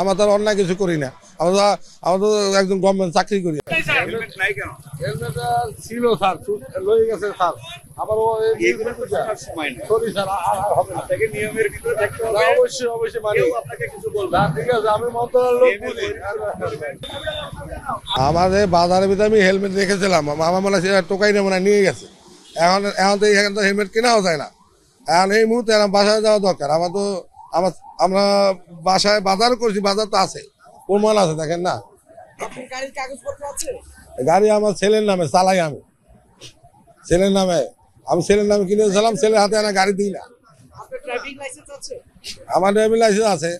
আমার তো অন্যায় কিছু করি না। আমরা তো একজন গভর্নমেন্ট চাকরি করি। ছিল স্যার, লয়ে গেছে স্যার। আবার সরি স্যার, হবে না। নিয়মের ভিতরে থাকতে হবে। অবশ্যই অবশ্যই মানি। আপনাকে কিছু বলবো। ঠিক আছে, আমি মন্ত্রণালয়ের লোক বুঝি। আমাদের বাজারের ভিতরে আমি হেলমেট রেখেছিলাম, আমার মনে হয় টোকাই মনে নিয়ে গেছে। এখন তো এখানে তো হেলমেট কেনাও যায় না। এখন এই মুহূর্তে বাসায় যাওয়া দরকার। আমরা বাসায় বাজার করছি, বাজার তো আছে, প্রমাণ আছে, দেখেন না। গাড়ি আমার ছেলের নামে, চালাই আমি ছেলের নামে। আমি ছেলের নামে কিনেছিলাম, ছেলের হাতে আনা গাড়ি দিই না। আমার ড্রাইভিং লাইসেন্স আছে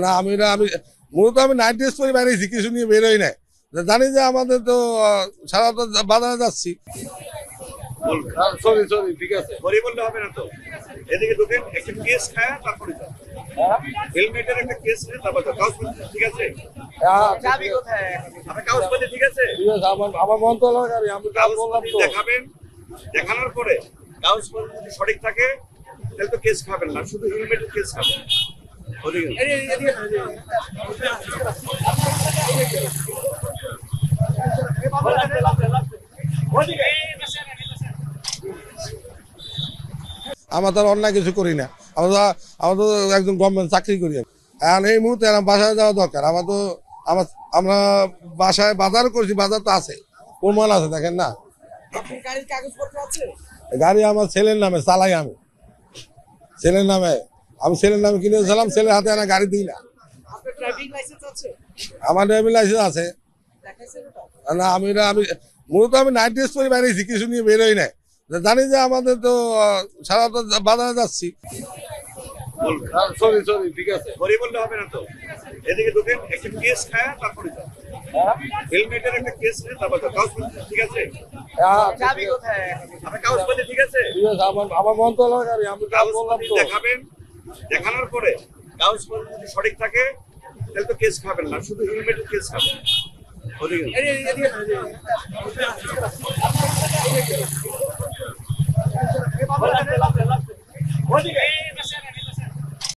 না। আমি মূলত আমি নাইট ড্রেস পরে বেরিয়েছি, কিছু নিয়ে বেরোই নাই। জানি যে আমাদের তো সারা তো বাজারে যাচ্ছি। সরি ঠিক আছে, বললে হবে না তো। এদিকে ঢুকেন, একটা কেস খায় তারপরে যান। হেলমেটের একটা কেস নিয়ে তারপর কাগজপত্র ঠিক আছে? চাবি কোথায়? আপনার কাগজপত্র ঠিক আছে? আমার মন্ত্রণালয় গাড়ি, আমি বললাম তো। দেখাবেন, দেখানোর পরে কাগজপত্র যদি সঠিক থাকে তাহলে তো কেস খাবেন না, শুধু হেলমেটের কেস খাবেন। আমার তো অন্যায় কিছু করি না। আমরা তো একজন গভর্নমেন্ট চাকরি করি। এখন এই মুহূর্তে বাসায় যাওয়া দরকার। আমরা বাসায় বাজার করছি, বাজার তো আছে, প্রমাণ আছে, দেখেন না। গাড়ি আমার ছেলের নামে, চালাই আমি ছেলের নামে। আমি ছেলের নামে কিনেছিলাম, ছেলের হাতে আনা গাড়ি দিই না। আমার ড্রাইভিং লাইসেন্স আছে না। আমি মূলত আমি নাইট ড্রেস পরে বেরিয়েছি, কিছু নিয়ে বেরোই নাই। জানি যে আমাদের তো সারা তো বাজারে যাচ্ছি। সরি ঠিক আছে, বললে হবে না তো। এদিকে ঢুকেন, একটা কেস খায় তারপরে যান। হেলমেটের একটা কেস নিয়ে তারপর কাগজপত্র ঠিক আছে? চাবি কোথায়? আপনার কাগজপত্র ঠিক আছে? আমার মন্ত্রণালয় গাড়ি, আমি বললাম তো। দেখাবেন, দেখানোর পরে কাগজপত্র যদি সঠিক থাকে তাহলে তো কেস খাবেন না, শুধু হেলমেটের কেস খাবেন।